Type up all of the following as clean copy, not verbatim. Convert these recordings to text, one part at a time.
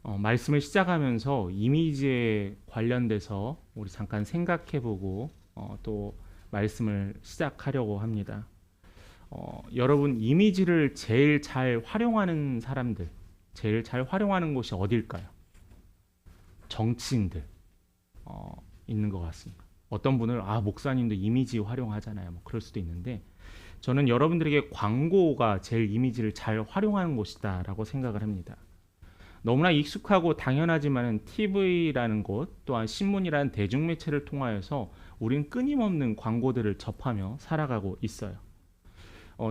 말씀을 시작하면서 이미지에 관련돼서 우리 잠깐 생각해보고 또 말씀을 시작하려고 합니다. 여러분 이미지를 제일 잘 활용하는 사람들, 제일 잘 활용하는 곳이 어딜까요? 정치인들 있는 것 같습니다. 어떤 분은 목사님도 이미지 활용하잖아요. 뭐 그럴 수도 있는데 저는 여러분들에게 광고가 제일 이미지를 잘 활용하는 곳이다라고 생각을 합니다. 너무나 익숙하고 당연하지만 TV라는 곳 또한 신문이라는 대중매체를 통하여서 우린 끊임없는 광고들을 접하며 살아가고 있어요.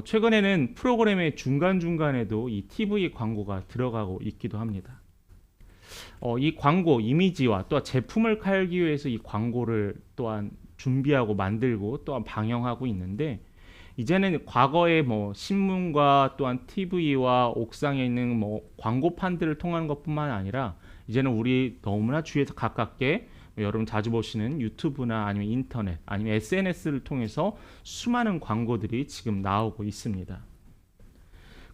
최근에는 프로그램의 중간중간에도 이 TV 광고가 들어가고 있기도 합니다. 이 광고 이미지와 또 제품을 팔기 위해서 이 광고를 또한 준비하고 만들고 또한 방영하고 있는데 이제는 과거에 신문과 또한 TV와 옥상에 있는 광고판들을 통하는 것뿐만 아니라 이제는 우리 너무나 주위에서 가깝게 여러분 자주 보시는 유튜브나 아니면 인터넷 아니면 SNS를 통해서 수많은 광고들이 지금 나오고 있습니다.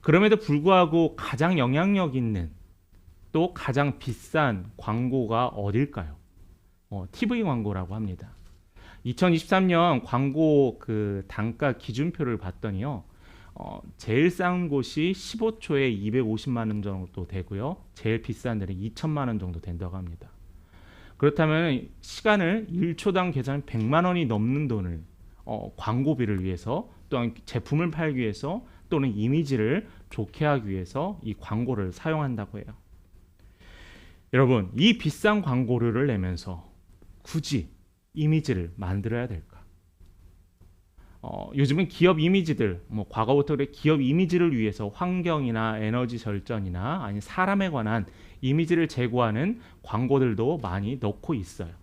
그럼에도 불구하고 가장 영향력 있는 또 가장 비싼 광고가 어딜까요? TV 광고라고 합니다. 2023년 광고 그 단가 기준표를 봤더니요. 제일 싼 곳이 15초에 250만 원 정도 되고요. 제일 비싼 데는 2천만 원 정도 된다고 합니다. 그렇다면 시간을 1초당 계산 100만 원이 넘는 돈을 광고비를 위해서 또한 제품을 팔기 위해서 또는 이미지를 좋게 하기 위해서 이 광고를 사용한다고 해요. 여러분, 이 비싼 광고료를 내면서 굳이 이미지를 만들어야 될까? 요즘은 기업 이미지들, 과거부터 그래 기업 이미지를 위해서 환경이나 에너지 절전이나 아니 사람에 관한 이미지를 제고하는 광고들도 많이 넣고 있어요.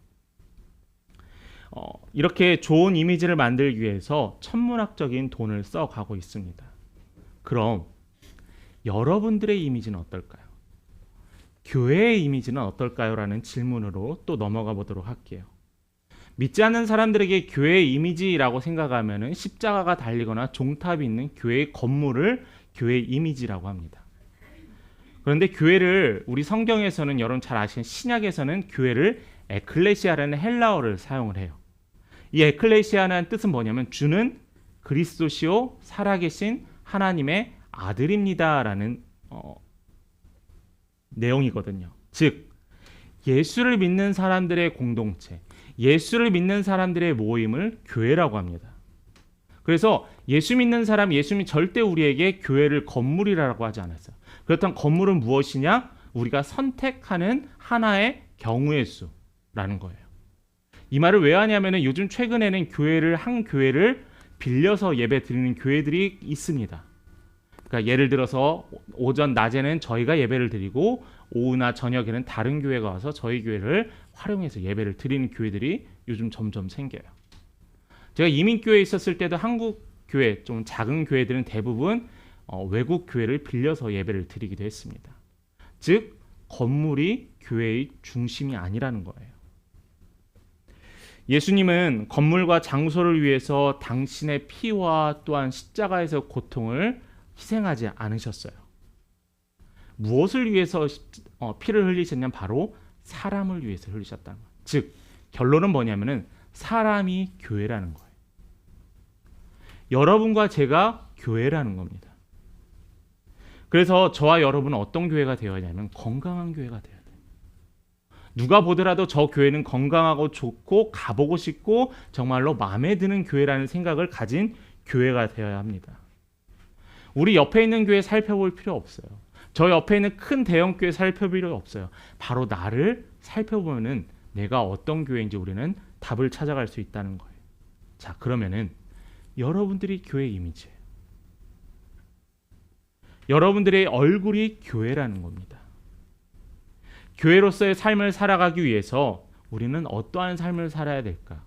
이렇게 좋은 이미지를 만들기 위해서 천문학적인 돈을 써가고 있습니다. 그럼 여러분들의 이미지는 어떨까요? 교회의 이미지는 어떨까요? 라는 질문으로 또 넘어가 보도록 할게요. 믿지 않는 사람들에게 교회의 이미지라고 생각하면 십자가가 달리거나 종탑이 있는 교회의 건물을 교회의 이미지라고 합니다. 그런데 교회를 우리 성경에서는 여러분 잘 아시는 신약에서는 교회를 에클레시아라는 헬라어를 사용을 해요. 이 에클레시아라는 뜻은 뭐냐면 주는 그리스도시요 살아계신 하나님의 아들입니다라는 내용이거든요. 즉 예수를 믿는 사람들의 공동체, 예수를 믿는 사람들의 모임을 교회라고 합니다. 그래서 예수 믿는 사람, 예수님이 절대 우리에게 교회를 건물이라고 하지 않았어요. 그렇다면 건물은 무엇이냐? 우리가 선택하는 하나의 경우의 수라는 거예요. 이 말을 왜 하냐면 요즘 최근에는 한 교회를 빌려서 예배 드리는 교회들이 있습니다. 그러니까 예를 들어서 오전, 낮에는 저희가 예배를 드리고 오후나 저녁에는 다른 교회가 와서 저희 교회를 활용해서 예배를 드리는 교회들이 요즘 점점 생겨요. 제가 이민교회에 있었을 때도 한국 교회, 좀 작은 교회들은 대부분 외국 교회를 빌려서 예배를 드리기도 했습니다. 즉 건물이 교회의 중심이 아니라는 거예요. 예수님은 건물과 장소를 위해서 당신의 피와 또한 십자가에서 고통을 희생하지 않으셨어요. 무엇을 위해서 피를 흘리셨냐면 바로 사람을 위해서 흘리셨다는 거예요. 즉 결론은 뭐냐면은 사람이 교회라는 거예요. 여러분과 제가 교회라는 겁니다. 그래서 저와 여러분은 어떤 교회가 되어야 하냐면 건강한 교회가 되어야 돼요. 누가 보더라도 저 교회는 건강하고 좋고 가보고 싶고 정말로 마음에 드는 교회라는 생각을 가진 교회가 되어야 합니다. 우리 옆에 있는 교회 살펴볼 필요 없어요. 저 옆에 있는 큰 대형 교회 살펴볼 필요 없어요. 바로 나를 살펴보면은 내가 어떤 교회인지 우리는 답을 찾아갈 수 있다는 거예요. 자, 그러면은 여러분들이 교회 이미지예요. 여러분들의 얼굴이 교회라는 겁니다. 교회로서의 삶을 살아가기 위해서 우리는 어떠한 삶을 살아야 될까?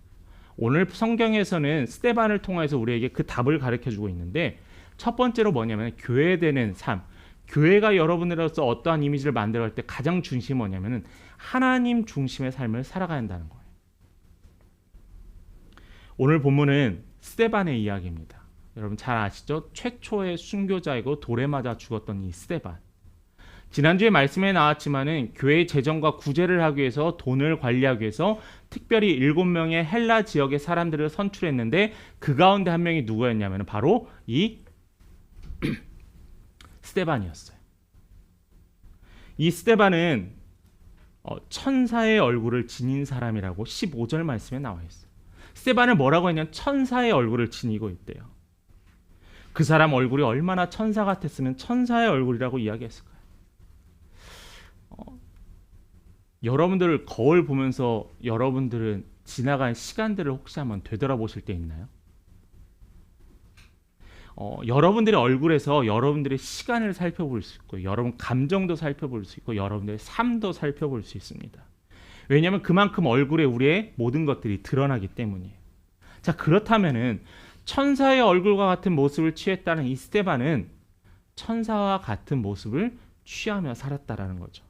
오늘 성경에서는 스데반을 통해서 우리에게 그 답을 가르쳐주고 있는데 첫 번째로 뭐냐면 교회되는 삶, 교회가 여러분으로서 어떠한 이미지를 만들어갈 때 가장 중심이 뭐냐면 하나님 중심의 삶을 살아가야 한다는 거예요. 오늘 본문은 스데반의 이야기입니다. 여러분 잘 아시죠? 최초의 순교자이고 돌에 맞아 죽었던 이 스데반. 지난주에 말씀에 나왔지만은 교회 재정과 구제를 하기 위해서 돈을 관리하기 위해서 특별히 7명의 헬라 지역의 사람들을 선출했는데 그 가운데 한 명이 누구였냐면 바로 이 스데반이었어요. 이 스데반은 천사의 얼굴을 지닌 사람이라고 15절 말씀에 나와 있어요. 스데반을 뭐라고 했냐면 천사의 얼굴을 지니고 있대요. 그 사람 얼굴이 얼마나 천사 같았으면 천사의 얼굴이라고 이야기했을까요? 여러분들 거울 보면서 여러분들은 지나간 시간들을 혹시 한번 되돌아보실 때 있나요? 여러분들의 얼굴에서 여러분들의 시간을 살펴볼 수 있고 여러분 감정도 살펴볼 수 있고 여러분들의 삶도 살펴볼 수 있습니다. 왜냐하면 그만큼 얼굴에 우리의 모든 것들이 드러나기 때문이에요. 자, 그렇다면은 천사의 얼굴과 같은 모습을 취했다는 이 스데반은 천사와 같은 모습을 취하며 살았다라는 거죠.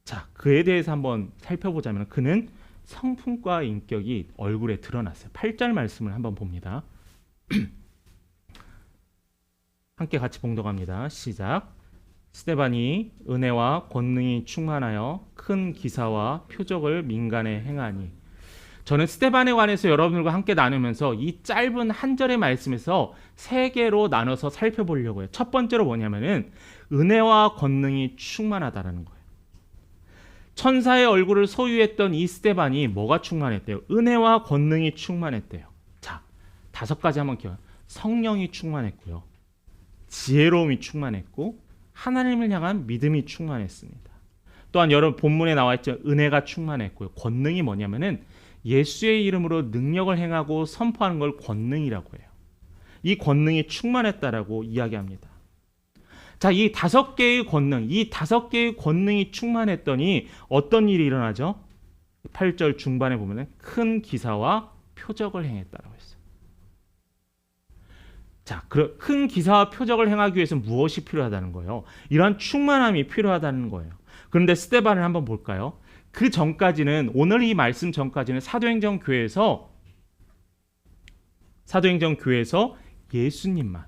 자, 그에 대해서 한번 살펴보자면 그는 성품과 인격이 얼굴에 드러났어요. 8절 말씀을 한번 봅니다. 함께 같이 봉독합니다. 시작. 스데반이 은혜와 권능이 충만하여 큰 기사와 표적을 민간에 행하니. 저는 스데반에 관해서 여러분들과 함께 나누면서 이 짧은 한 절의 말씀에서 세 개로 나눠서 살펴보려고 해요. 첫 번째로 뭐냐면은 은혜와 권능이 충만하다라는 거예요. 천사의 얼굴을 소유했던 이 스데반이 뭐가 충만했대요? 은혜와 권능이 충만했대요. 자, 5가지 한번 기억. 성령이 충만했고요. 지혜로움이 충만했고 하나님을 향한 믿음이 충만했습니다. 또한 여러분 본문에 나와 있죠. 은혜가 충만했고요. 권능이 뭐냐면은 예수의 이름으로 능력을 행하고 선포하는 걸 권능이라고 해요. 이 권능이 충만했다라고 이야기합니다. 자, 이 5개의 권능, 이 5개의 권능이 충만했더니 어떤 일이 일어나죠? 8절 중반에 보면은 큰 기사와 표적을 행했다라고 했어요. 자, 큰 기사와 표적을 행하기 위해서는 무엇이 필요하다는 거예요? 이러한 충만함이 필요하다는 거예요. 그런데 스데반을 한번 볼까요? 그 전까지는 오늘 이 말씀 전까지는 사도행전 교회에서 예수님만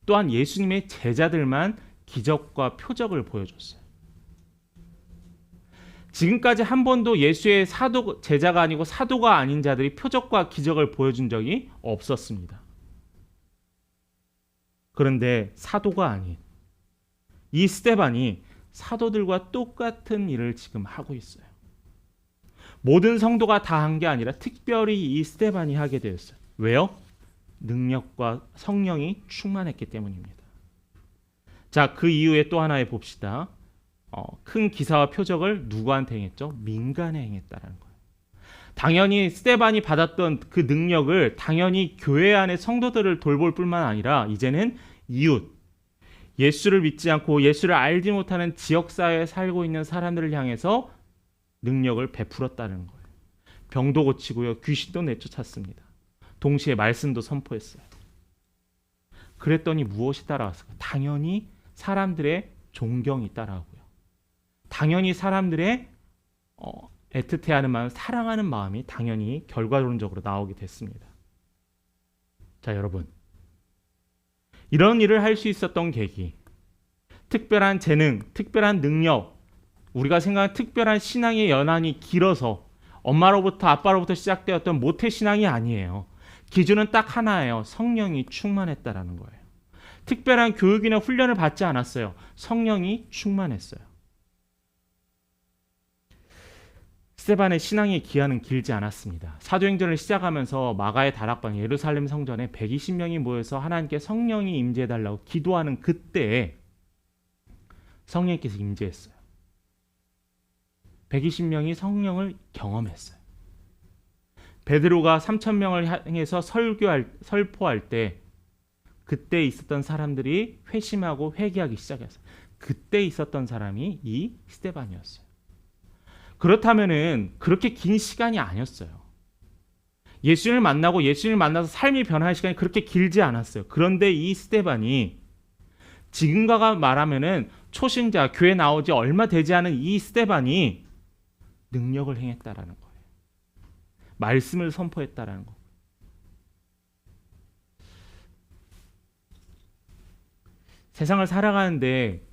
또한 예수님의 제자들만 기적과 표적을 보여줬어요. 지금까지 한 번도 예수의 제자가 아니고 사도가 아닌 자들이 표적과 기적을 보여준 적이 없었습니다. 그런데 사도가 아닌 이 스데반이 사도들과 똑같은 일을 지금 하고 있어요. 모든 성도가 다 한 게 아니라 특별히 이 스데반이 하게 되었어요. 왜요? 능력과 성령이 충만했기 때문입니다. 자, 그 이후에 또 하나에 봅시다. 큰 기사와 표적을 누구한테 행했죠? 민간에 행했다라는 거예요. 당연히 스데반이 받았던 그 능력을 당연히 교회 안의 성도들을 돌볼 뿐만 아니라 이제는 이웃, 예수를 믿지 않고 예수를 알지 못하는 지역사회에 살고 있는 사람들을 향해서 능력을 베풀었다는 거예요. 병도 고치고요. 귀신도 내쫓았습니다. 동시에 말씀도 선포했어요. 그랬더니 무엇이 따라왔을까? 당연히 사람들의 존경이 따라오고요. 당연히 사람들의 애틋해하는 마음, 사랑하는 마음이 당연히 결과론적으로 나오게 됐습니다. 자, 여러분. 이런 일을 할 수 있었던 계기, 특별한 재능, 특별한 능력, 우리가 생각하는 특별한 신앙의 연한이 길어서 엄마로부터 아빠로부터 시작되었던 모태신앙이 아니에요. 기준은 딱 하나예요. 성령이 충만했다라는 거예요. 특별한 교육이나 훈련을 받지 않았어요. 성령이 충만했어요. 스데반의 신앙의 기한은 길지 않았습니다. 사도행전을 시작하면서 마가의 다락방 예루살렘 성전에 120명이 모여서 하나님께 성령이 임재해달라고 기도하는 그때에 성령께서 임재했어요. 120명이 성령을 경험했어요. 베드로가 3,000명을 향해서 설포할 때 그때 있었던 사람들이 회심하고 회개하기 시작했어요. 그때 있었던 사람이 이 스데반이었어요. 그렇다면은 그렇게 긴 시간이 아니었어요. 예수님을 만나서 삶이 변할 시간이 그렇게 길지 않았어요. 그런데 이 스데반이 지금과 말하면은 초신자, 교회 나오지 얼마 되지 않은 이 스데반이 능력을 행했다라는 거예요. 말씀을 선포했다라는 거. 세상을 살아가는데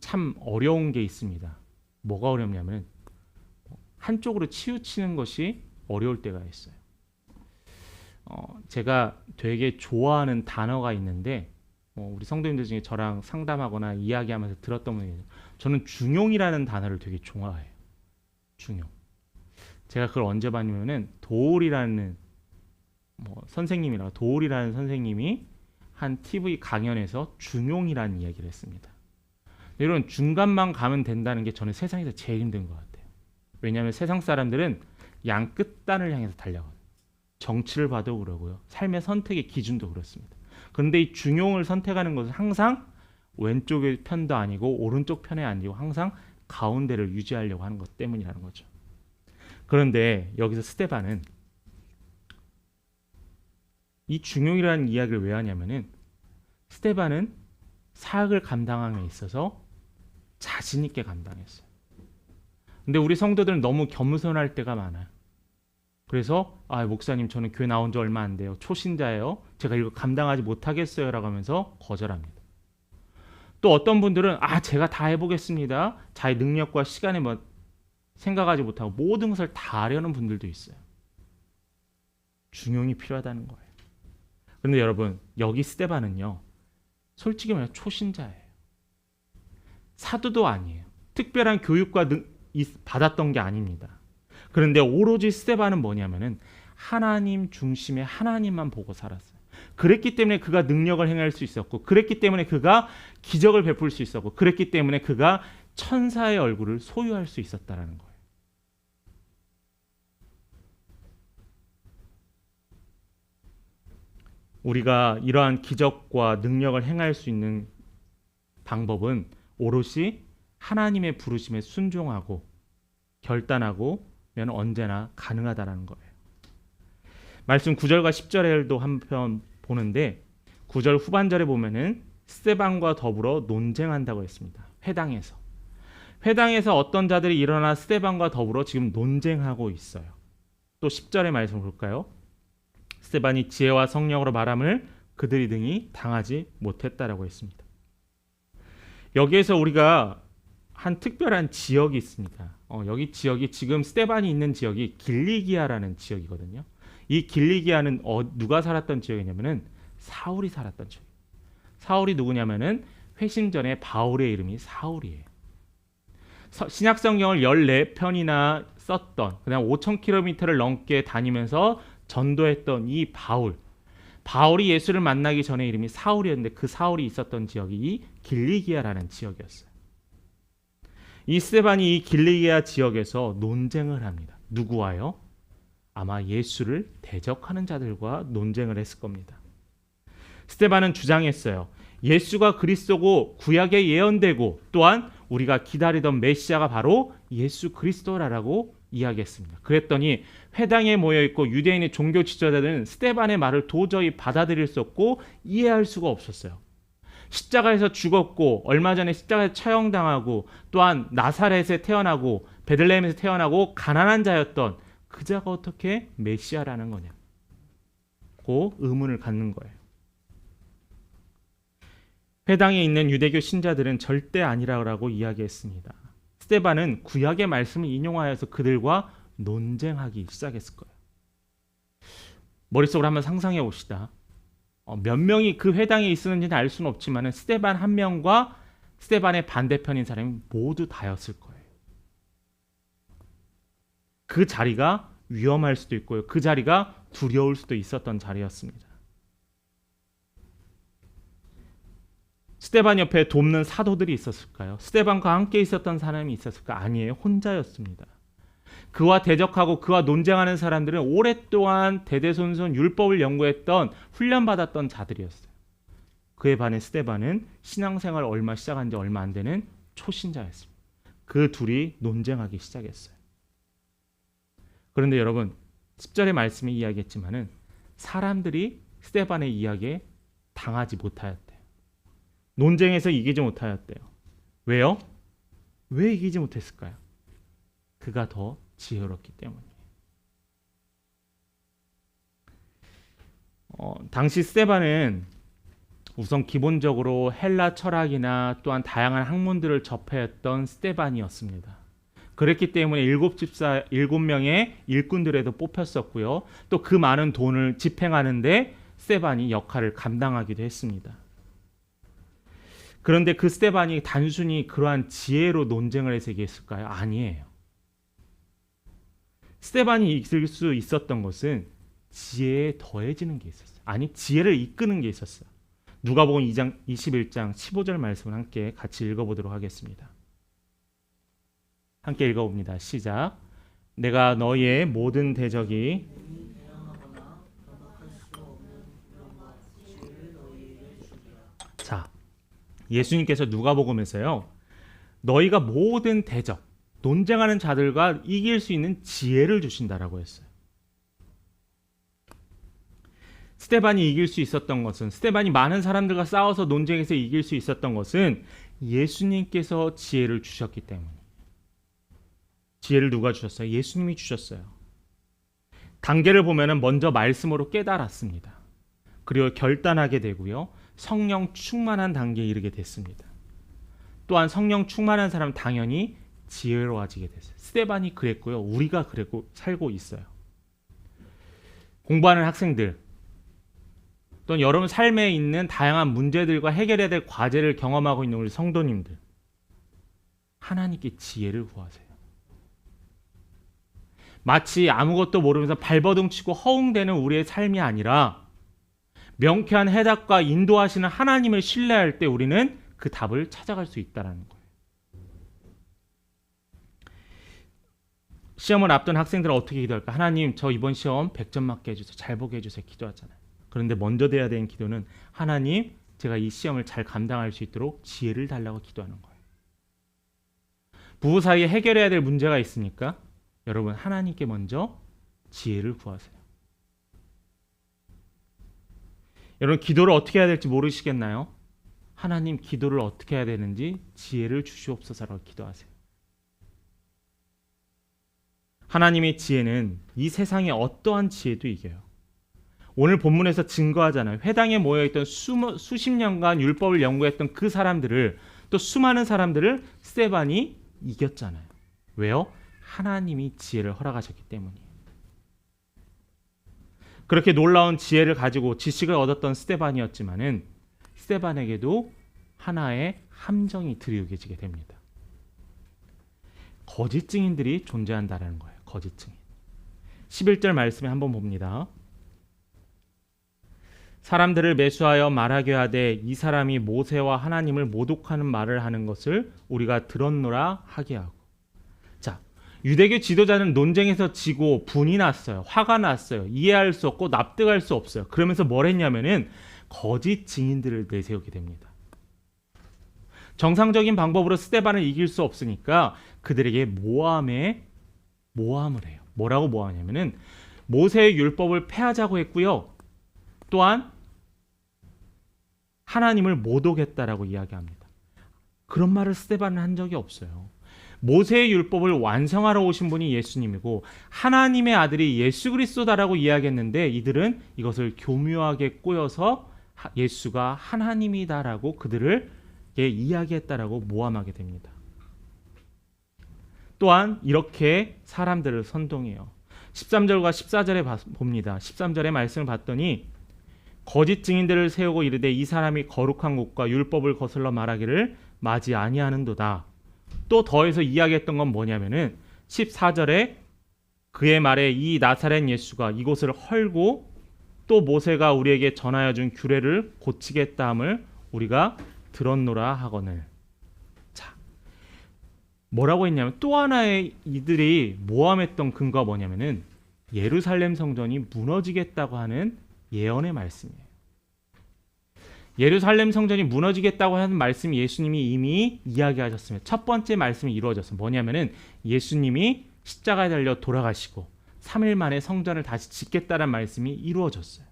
참 어려운 게 있습니다. 뭐가 어렵냐면 한쪽으로 치우치는 것이 어려울 때가 있어요. 제가 되게 좋아하는 단어가 있는데 우리 성도님들 중에 저랑 상담하거나 이야기하면서 들었던 분이 저는 중용이라는 단어를 되게 좋아해요. 중용. 제가 그걸 언제 봤냐면은 도울이라는 도울이라는 선생님이 한 TV 강연에서 중용이라는 이야기를 했습니다. 이런 중간만 가면 된다는 게 저는 세상에서 제일 힘든 것 같아요. 왜냐하면 세상 사람들은 양 끝단을 향해서 달려가요. 정치를 봐도 그러고요. 삶의 선택의 기준도 그렇습니다. 그런데 이 중용을 선택하는 것은 항상 왼쪽의 편도 아니고 오른쪽 편에 아니고 항상 가운데를 유지하려고 하는 것 때문이라는 거죠. 그런데 여기서 스데반은 이 중용이라는 이야기를 왜 하냐면은 스데반은 사역을 감당함에 있어서 자신 있게 감당했어요. 근데 우리 성도들은 너무 겸손할 때가 많아요. 그래서 목사님 저는 교회 나온 지 얼마 안 돼요. 초신자예요. 제가 이거 감당하지 못하겠어요 라고 하면서 거절합니다. 또 어떤 분들은 제가 다 해보겠습니다. 자기 능력과 시간에 생각하지 못하고 모든 것을 다 하려는 분들도 있어요. 중용이 필요하다는 거예요. 그런데 여러분 여기 스데반은요. 솔직히 말해 초신자예요. 사도도 아니에요. 특별한 교육과 받았던 게 아닙니다. 그런데 오로지 스데반은 뭐냐면은 하나님 중심의 하나님만 보고 살았어요. 그랬기 때문에 그가 능력을 행할 수 있었고, 그랬기 때문에 그가 기적을 베풀 수 있었고, 그랬기 때문에 그가 천사의 얼굴을 소유할 수 있었다라는 거예요. 우리가 이러한 기적과 능력을 행할 수 있는 방법은 오롯이 하나님의 부르심에 순종하고 결단하고 면 언제나 가능하다라는 거예요. 말씀 9절과 10절에도 한편 보는데 9절 후반절에 보면은 스데반과 더불어 논쟁한다고 했습니다. 회당에서 어떤 자들이 일어나 스데반과 더불어 지금 논쟁하고 있어요. 또 10절의 말씀을 볼까요? 스데반이 지혜와 성령으로 말함을 그들이 등이 당하지 못했다라고 했습니다. 여기에서 우리가 한 특별한 지역이 있습니다. 여기 지역이 지금 스데반이 있는 지역이 길리기아라는 지역이거든요. 이 길리기아는 누가 살았던 지역이냐면은 사울이 살았던 지역. 사울이 누구냐면은 회심 전에 바울의 이름이 사울이에요. 신약 성경을 14편이나 썼던 그다음 5,000km를 넘게 다니면서 전도했던 이 바울이 예수를 만나기 전에 이름이 사울이었는데 그 사울이 있었던 지역이 이 길리기아라는 지역이었어요. 이 스데반이 이 길리기아 지역에서 논쟁을 합니다. 누구와요? 아마 예수를 대적하는 자들과 논쟁을 했을 겁니다. 스데반은 주장했어요. 예수가 그리스도고 구약에 예언되고 또한 우리가 기다리던 메시아가 바로 예수 그리스도라고 이야기했습니다. 그랬더니 회당에 모여있고 유대인의 종교 지도자들은 스데반의 말을 도저히 받아들일 수 없고 이해할 수가 없었어요. 십자가에서 죽었고 얼마 전에 십자가에 처형당하고 또한 나사렛에 태어나고 베들레헴에서 태어나고 가난한 자였던 그 자가 어떻게 메시아라는 거냐? 고 의문을 갖는 거예요. 회당에 있는 유대교 신자들은 절대 아니라고 이야기했습니다. 스데반은 구약의 말씀을 인용하여서 그들과 논쟁하기 시작했을 거예요. 머릿속으로 한번 상상해 봅시다. 몇 명이 그 회당에 있었는지는 알 수는 없지만 스데반 한 명과 스데반의 반대편인 사람이 모두 다였을 거예요. 그 자리가 위험할 수도 있고요. 그 자리가 두려울 수도 있었던 자리였습니다. 스데반 옆에 돕는 사도들이 있었을까요? 스데반과 함께 있었던 사람이 있었을까? 아니에요. 혼자였습니다. 그와 대적하고 그와 논쟁하는 사람들은 오랫동안 대대손손 율법을 연구했던 훈련받았던 자들이었어요. 그에 반해 스데반은 신앙생활 시작한 지 얼마 안 되는 초신자였습니다. 그 둘이 논쟁하기 시작했어요. 그런데 여러분 10절의 말씀에 이야기했지만은 사람들이 스데반의 이야기에 당하지 못하였대요. 논쟁에서 이기지 못하였대요. 왜요? 왜 이기지 못했을까요? 그가 더 지혜롭기 때문이에요. 당시 스데반은 우선 기본적으로 헬라 철학이나 또한 다양한 학문들을 접해왔던 스데반이었습니다. 그랬기 때문에 일곱 집사 7명의 일꾼들에도 뽑혔었고요. 또 그 많은 돈을 집행하는데 스데반이 역할을 감당하기도 했습니다. 그런데 그 스데반이 단순히 그러한 지혜로 논쟁을 해서 이겼을까요? 아니에요. 스데반이 이길 수 있었던 것은 지혜에 더해지는 게 있었어요. 아니, 지혜를 이끄는 게 있었어요. 누가복음 2장 21장 15절 말씀을 함께 같이 읽어보도록 하겠습니다. 함께 읽어봅니다. 시작. 내가 너희의 모든 대적이 자, 예수님께서 누가복음에서요, 너희가 모든 대적, 논쟁하는 자들과 이길 수 있는 지혜를 주신다라고 했어요. 스데반이 이길 수 있었던 것은, 스데반이 많은 사람들과 싸워서 논쟁에서 이길 수 있었던 것은 예수님께서 지혜를 주셨기 때문에. 지혜를 누가 주셨어요? 예수님이 주셨어요. 단계를 보면은 먼저 말씀으로 깨달았습니다. 그리고 결단하게 되고요. 성령 충만한 단계에 이르게 됐습니다. 또한 성령 충만한 사람은 당연히 지혜로워지게 됐어요. 스데반이 그랬고요. 우리가 그랬고 살고 있어요. 공부하는 학생들, 또는 여러분 삶에 있는 다양한 문제들과 해결해야 될 과제를 경험하고 있는 우리 성도님들, 하나님께 지혜를 구하세요. 마치 아무것도 모르면서 발버둥 치고 허웅대는 우리의 삶이 아니라 명쾌한 해답과 인도하시는 하나님을 신뢰할 때 우리는 그 답을 찾아갈 수 있다는 거예요. 시험을 앞둔 학생들은 어떻게 기도할까? 하나님, 저 이번 시험 100점 맞게 해주세요. 잘 보게 해주세요. 기도하잖아요. 그런데 먼저 돼야 되는 기도는 하나님, 제가 이 시험을 잘 감당할 수 있도록 지혜를 달라고 기도하는 거예요. 부부 사이에 해결해야 될 문제가 있으니까 여러분, 하나님께 먼저 지혜를 구하세요. 여러분, 기도를 어떻게 해야 될지 모르시겠나요? 하나님, 기도를 어떻게 해야 되는지 지혜를 주시옵소서라고 기도하세요. 하나님의 지혜는 이 세상의 어떠한 지혜도 이겨요. 오늘 본문에서 증거하잖아요. 회당에 모여있던 수십 년간 율법을 연구했던 그 사람들을, 또 수많은 사람들을 스데반이 이겼잖아요. 왜요? 하나님이 지혜를 허락하셨기 때문이에요. 그렇게 놀라운 지혜를 가지고 지식을 얻었던 스데반이었지만은 스데반에게도 하나의 함정이 드리우게 됩니다. 거짓 증인들이 존재한다라는 거예요. 거짓 증인. 11절 말씀에 한번 봅니다. 사람들을 매수하여 말하게 하되 이 사람이 모세와 하나님을 모독하는 말을 하는 것을 우리가 들었노라 하게 하고. 자, 유대교 지도자는 논쟁에서 지고 분이 났어요. 화가 났어요. 이해할 수 없고 납득할 수 없어요. 그러면서 뭘 했냐면은 거짓 증인들을 내세우게 됩니다. 정상적인 방법으로 스데반을 이길 수 없으니까 그들에게 모함을 해요. 뭐라고 모함하냐면은 모세의 율법을 폐하자고 했고요. 또한 하나님을 모독했다라고 이야기합니다. 그런 말을 스데반은 한 적이 없어요. 모세의 율법을 완성하러 오신 분이 예수님이고 하나님의 아들이 예수 그리스도다라고 이야기했는데 이들은 이것을 교묘하게 꼬여서 예수가 하나님이다라고 그들을 이야기했다라고 모함하게 됩니다. 또한 이렇게 사람들을 선동해요. 13절과 14절에 봅니다. 13절의 말씀을 봤더니 거짓 증인들을 세우고 이르되 이 사람이 거룩한 곳과 율법을 거슬러 말하기를 마지 아니하는도다. 또 더해서 이야기했던 건 뭐냐면은 14절에 그의 말에 이 나사렛 예수가 이곳을 헐고 또 모세가 우리에게 전하여 준 규례를 고치겠다 함을 우리가 들었노라 하거늘. 자, 뭐라고 했냐면 또 하나의 이들이 모함했던 근거가 뭐냐면은 예루살렘 성전이 무너지겠다고 하는 예언의 말씀이에요. 예루살렘 성전이 무너지겠다고 하는 말씀이 예수님이 이미 이야기하셨습니다. 첫 번째 말씀이 이루어졌어요. 뭐냐면은 예수님이 십자가에 달려 돌아가시고 3일 만에 성전을 다시 짓겠다는 말씀이 이루어졌어요.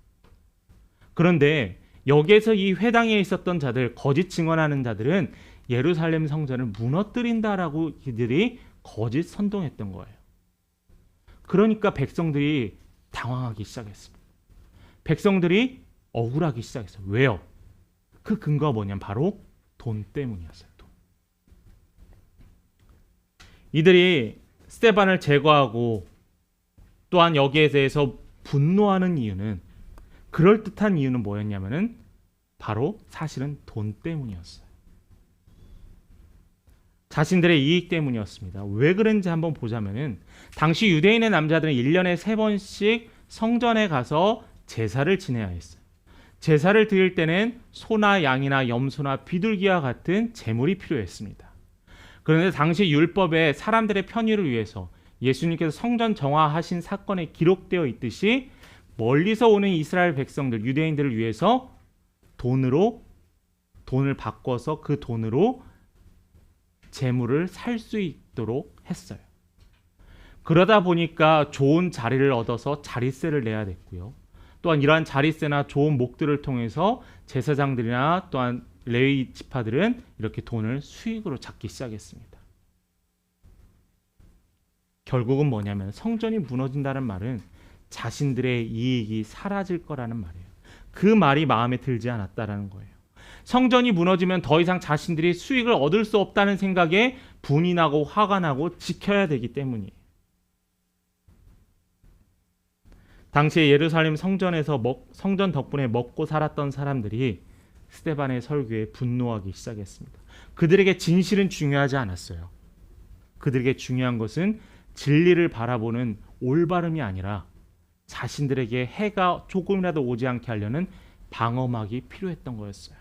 그런데 여기에서 이 회당에 있었던 자들, 거짓 증언하는 자들은 예루살렘 성전을 무너뜨린다라고 이들이 거짓 선동했던 거예요. 그러니까 백성들이 당황하기 시작했습니다. 백성들이 억울하기 시작했어요. 왜요? 그 근거가 뭐냐면 바로 돈 때문이었어요. 돈. 이들이 스데반을 제거하고 또한 여기에 대해서 분노하는 이유는, 그럴듯한 이유는 뭐였냐면은 바로 사실은 돈 때문이었어요. 자신들의 이익 때문이었습니다. 왜 그런지 한번 보자면은, 당시 유대인의 남자들은 1년에 3번씩 성전에 가서 제사를 지내야 했어요. 제사를 드릴 때는 소나 양이나 염소나 비둘기와 같은 제물이 필요했습니다. 그런데 당시 율법에 사람들의 편의를 위해서 예수님께서 성전 정화하신 사건에 기록되어 있듯이 멀리서 오는 이스라엘 백성들, 유대인들을 위해서 돈을 바꿔서 그 돈으로 재물을 살 수 있도록 했어요. 그러다 보니까 좋은 자리를 얻어서 자릿세를 내야 됐고요. 또한 이러한 자릿세나 좋은 목들을 통해서 제사장들이나 또한 레위 지파들은 이렇게 돈을 수익으로 잡기 시작했습니다. 결국은 뭐냐면 성전이 무너진다는 말은 자신들의 이익이 사라질 거라는 말이에요. 그 말이 마음에 들지 않았다라는 거예요. 성전이 무너지면 더 이상 자신들이 수익을 얻을 수 없다는 생각에 분이 나고 화가 나고 지켜야 되기 때문이에요. 당시에 예루살렘 성전에서 성전 덕분에 먹고 살았던 사람들이 스데반의 설교에 분노하기 시작했습니다. 그들에게 진실은 중요하지 않았어요. 그들에게 중요한 것은 진리를 바라보는 올바름이 아니라 자신들에게 해가 조금이라도 오지 않게 하려는 방어막이 필요했던 거였어요.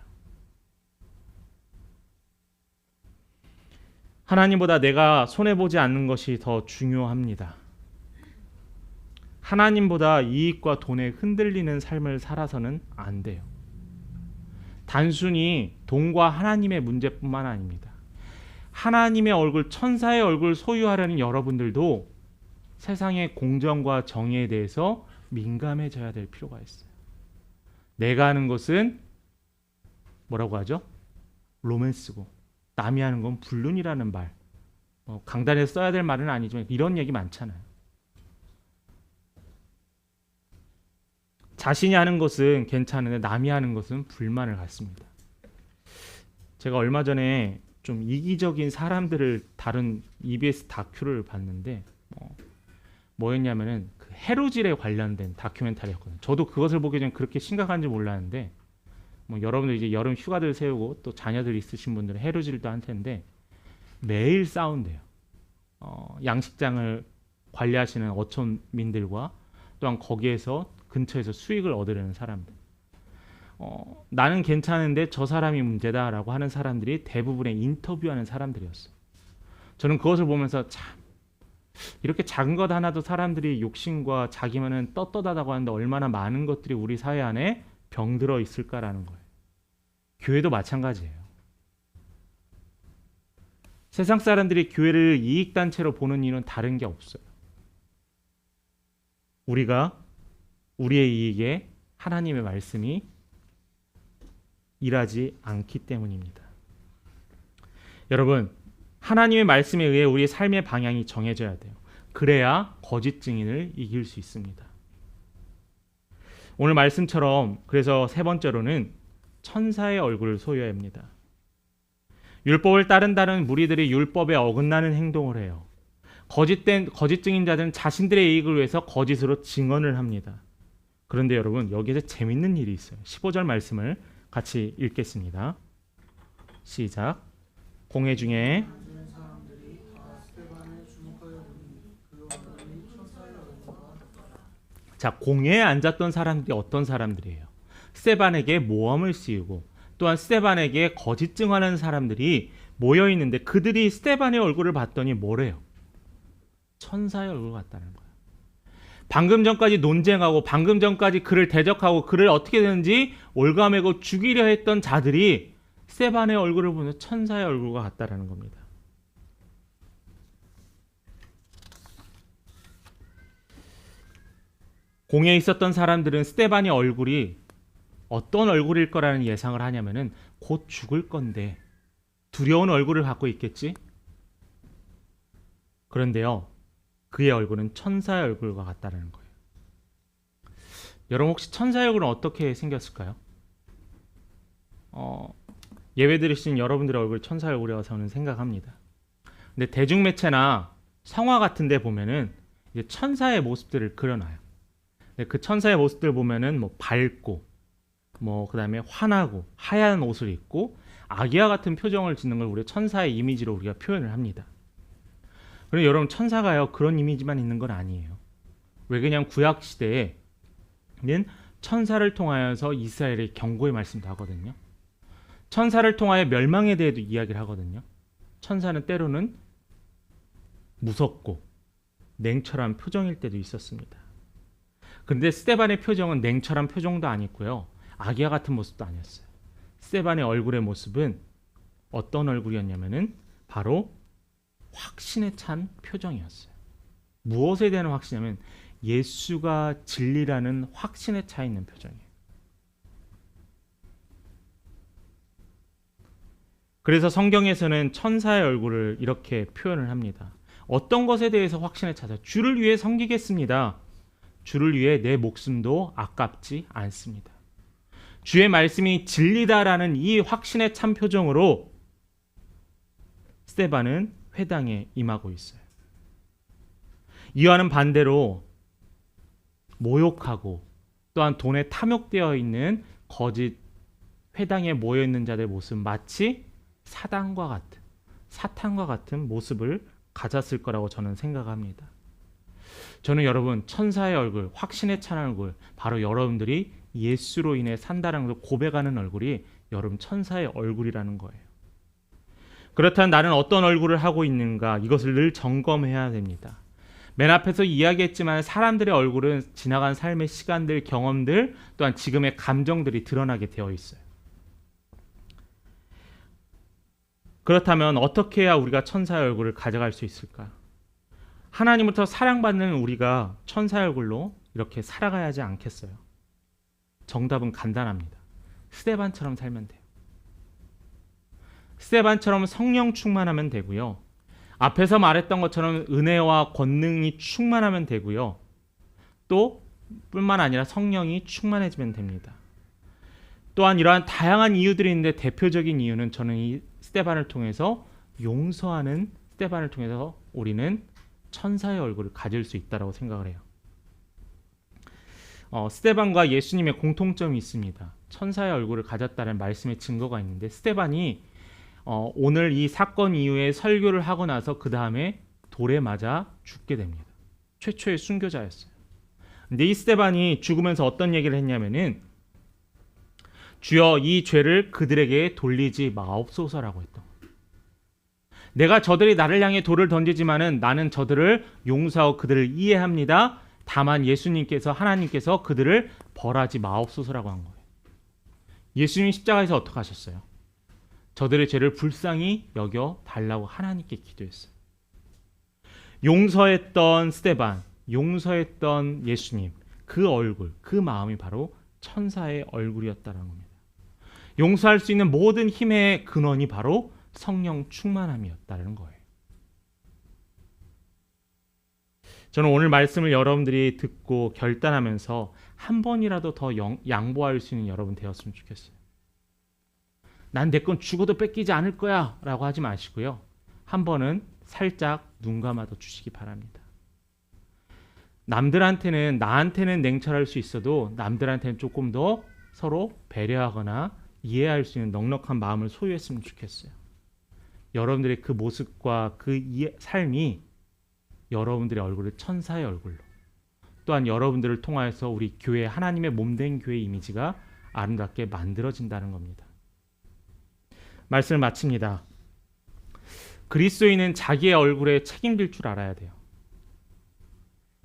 하나님보다 내가 손해보지 않는 것이 더 중요합니다. 하나님보다 이익과 돈에 흔들리는 삶을 살아서는 안 돼요. 단순히 돈과 하나님의 문제뿐만 아닙니다. 하나님의 얼굴, 천사의 얼굴 소유하려는 여러분들도 세상의 공정과 정의에 대해서 민감해져야 될 필요가 있어요. 내가 하는 것은 뭐라고 하죠? 로맨스고 남이 하는 건 불륜이라는 말. 강단에서 써야 될 말은 아니지만 이런 얘기 많잖아요. 자신이 하는 것은 괜찮은데 남이 하는 것은 불만을 갖습니다. 제가 얼마 전에 좀 이기적인 사람들을 다룬 EBS 다큐를 봤는데 뭐였냐면은 그 해루질에 관련된 다큐멘터리였거든요. 저도 그것을 보기 전에 그렇게 심각한지 몰랐는데 여러분들 이제 여름 휴가들 세우고 또 자녀들 있으신 분들은 해루질도 할 텐데 매일 싸운대요. 양식장을 관리하시는 어촌민들과 또한 거기에서 근처에서 수익을 얻으려는 사람들. 나는 괜찮은데 저 사람이 문제다라고 하는 사람들이 대부분의 인터뷰하는 사람들이었어요. 저는 그것을 보면서 참 이렇게 작은 것 하나도 사람들이 욕심과 자기만은 떳떳하다고 하는데 얼마나 많은 것들이 우리 사회 안에 병들어 있을까라는 거예요. 교회도 마찬가지예요. 세상 사람들이 교회를 이익단체로 보는 이유는 다른 게 없어요. 우리가 우리의 이익에 하나님의 말씀이 일하지 않기 때문입니다. 여러분, 하나님의 말씀에 의해 우리의 삶의 방향이 정해져야 돼요. 그래야 거짓 증인을 이길 수 있습니다. 오늘 말씀처럼 그래서 세 번째로는 천사의 얼굴을 소유해야 합니다. 율법을 따른다는 무리들이 율법에 어긋나는 행동을 해요. 거짓 증인자들은 자신들의 이익을 위해서 거짓으로 증언을 합니다. 그런데 여러분, 여기에서 재밌는 일이 있어요. 15절 말씀을 같이 읽겠습니다. 시작. 공회 중에 자, 공회에 앉았던 사람들이 어떤 사람들이에요? 스데반에게 모함을 씌우고 또한 스데반에게 거짓 증언하는 사람들이 모여 있는데 그들이 스데반의 얼굴을 봤더니 뭐래요? 천사의 얼굴 같다는 거예요. 방금 전까지 논쟁하고 방금 전까지 그를 대적하고 그를 어떻게 되는지 올가매고 죽이려 했던 자들이 스데반의 얼굴을 보면 천사의 얼굴과 같다라는 겁니다. 공회에 있었던 사람들은 스데반의 얼굴이 어떤 얼굴일 거라는 예상을 하냐면은 곧 죽을 건데 두려운 얼굴을 갖고 있겠지? 그런데요, 그의 얼굴은 천사의 얼굴과 같다는 거예요. 여러분 혹시 천사의 얼굴은 어떻게 생겼을까요? 예배 드리신 여러분들의 얼굴 천사의 얼굴이라고 저는 생각합니다. 근데 대중매체나 성화 같은 데 보면은 이제 천사의 모습들을 그려놔요. 그 천사의 모습들 보면은 뭐 밝고 그다음에 환하고 하얀 옷을 입고 아기와 같은 표정을 짓는 걸 우리가 천사의 이미지로 우리가 표현을 합니다. 그런데 여러분 천사가요 그런 이미지만 있는 건 아니에요. 왜 그냥 구약 시대에는 천사를 통하여서 이스라엘의 경고의 말씀도 하거든요. 천사를 통하여 멸망에 대해도 이야기를 하거든요. 천사는 때로는 무섭고 냉철한 표정일 때도 있었습니다. 그런데 스데반의 표정은 냉철한 표정도 아니고요. 아기와 같은 모습도 아니었어요. 스데반의 얼굴의 모습은 어떤 얼굴이었냐면은 바로 확신에 찬 표정이었어요. 무엇에 대한 확신이냐면 예수가 진리라는 확신에 차 있는 표정이에요. 그래서 성경에서는 천사의 얼굴을 이렇게 표현을 합니다. 어떤 것에 대해서 확신에 차서 주를 위해 섬기겠습니다. 주를 위해 내 목숨도 아깝지 않습니다. 주의 말씀이 진리다라는 이 확신에 찬 표정으로 스데반은 회당에 임하고 있어요. 이와는 반대로 모욕하고 또한 돈에 탐욕되어 있는 거짓 회당에 모여 있는 자들의 모습 마치 사탄과 같은 모습을 가졌을 거라고 저는 생각합니다. 저는 여러분 천사의 얼굴, 확신에 찬 얼굴, 바로 여러분들이 예수로 인해 산다는 걸 고백하는 얼굴이 여러분 천사의 얼굴이라는 거예요. 그렇다면 나는 어떤 얼굴을 하고 있는가 이것을 늘 점검해야 됩니다. 맨 앞에서 이야기했지만 사람들의 얼굴은 지나간 삶의 시간들, 경험들 또한 지금의 감정들이 드러나게 되어 있어요. 그렇다면 어떻게 해야 우리가 천사의 얼굴을 가져갈 수 있을까? 하나님부터 사랑받는 우리가 천사의 얼굴로 이렇게 살아가야 하지 않겠어요? 정답은 간단합니다. 스데반처럼 살면 돼요. 스데반처럼 성령 충만하면 되고요. 앞에서 말했던 것처럼 은혜와 권능이 충만하면 되고요. 또 뿐만 아니라 성령이 충만해지면 됩니다. 또한 이러한 다양한 이유들이 있는데 대표적인 이유는 저는 이 스데반을 통해서 용서하는 스데반을 통해서 우리는 천사의 얼굴을 가질 수 있다고 생각을 해요. 스데반과 예수님의 공통점이 있습니다. 천사의 얼굴을 가졌다는 말씀의 증거가 있는데 스데반이 오늘 이 사건 이후에 설교를 하고 나서 그 다음에 돌에 맞아 죽게 됩니다. 최초의 순교자였어요. 근데 이 스데반이 죽으면서 어떤 얘기를 했냐면은 주여 이 죄를 그들에게 돌리지 마옵소서라고 했던 거예요. 내가 저들이 나를 향해 돌을 던지지만은 나는 저들을 용서하고 그들을 이해합니다. 다만 예수님께서 하나님께서 그들을 벌하지 마옵소서라고 한 거예요. 예수님 십자가에서 어떻게 하셨어요? 저들의 죄를 불쌍히 여겨 달라고 하나님께 기도했어요. 용서했던 스데반, 용서했던 예수님, 그 얼굴, 그 마음이 바로 천사의 얼굴이었다는 겁니다. 용서할 수 있는 모든 힘의 근원이 바로 성령 충만함이었다는 거예요. 저는 오늘 말씀을 여러분들이 듣고 결단하면서 한 번이라도 더 양보할 수 있는 여러분 되었으면 좋겠어요. 난 내 건 죽어도 뺏기지 않을 거야 라고 하지 마시고요. 한 번은 살짝 눈 감아도 주시기 바랍니다. 남들한테는 나한테는 냉철할 수 있어도 남들한테는 조금 더 서로 배려하거나 이해할 수 있는 넉넉한 마음을 소유했으면 좋겠어요. 여러분들의 그 모습과 그 삶이 여러분들의 얼굴을 천사의 얼굴로 또한 여러분들을 통하여서 우리 교회 하나님의 몸된 교회 이미지가 아름답게 만들어진다는 겁니다. 말씀을 마칩니다. 그리스도인은 자기의 얼굴에 책임질 줄 알아야 돼요.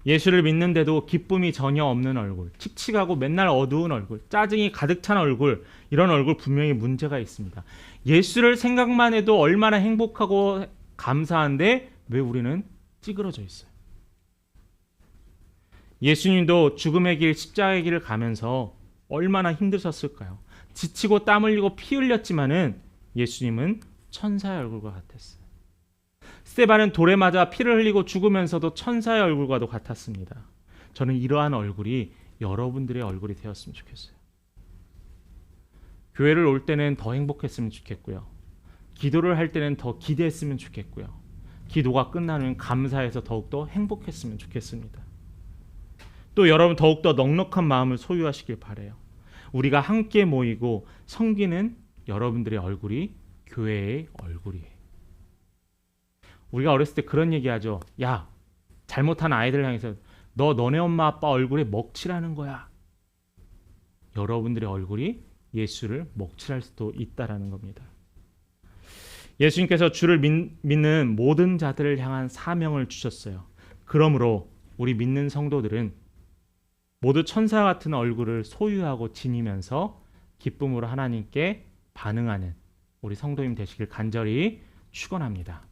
예수를 믿는데도 기쁨이 전혀 없는 얼굴, 칙칙하고 맨날 어두운 얼굴, 짜증이 가득 찬 얼굴, 이런 얼굴 분명히 문제가 있습니다. 예수를 생각만 해도 얼마나 행복하고 감사한데 왜 우리는 찌그러져 있어요? 예수님도 죽음의 길, 십자가의 길을 가면서 얼마나 힘드셨을까요? 지치고 땀 흘리고 피 흘렸지만은 예수님은 천사의 얼굴과 같았어요. 스데반은 돌에 맞아 피를 흘리고 죽으면서도 천사의 얼굴과도 같았습니다. 저는 이러한 얼굴이 여러분들의 얼굴이 되었으면 좋겠어요. 교회를 올 때는 더 행복했으면 좋겠고요. 기도를 할 때는 더 기대했으면 좋겠고요. 기도가 끝나면 감사해서 더욱더 행복했으면 좋겠습니다. 또 여러분 더욱더 넉넉한 마음을 소유하시길 바라요. 우리가 함께 모이고 섬기는 여러분들의 얼굴이 교회의 얼굴이에요. 우리가 어렸을 때 그런 얘기하죠. 야, 잘못한 아이들 향해서 너네 엄마 아빠 얼굴에 먹칠하는 거야. 여러분들의 얼굴이 예수를 먹칠할 수도 있다라는 겁니다. 예수님께서 주를 믿는 모든 자들을 향한 사명을 주셨어요. 그러므로 우리 믿는 성도들은 모두 천사 같은 얼굴을 소유하고 지니면서 기쁨으로 하나님께 반응하는 우리 성도님 되시길 간절히 축원합니다.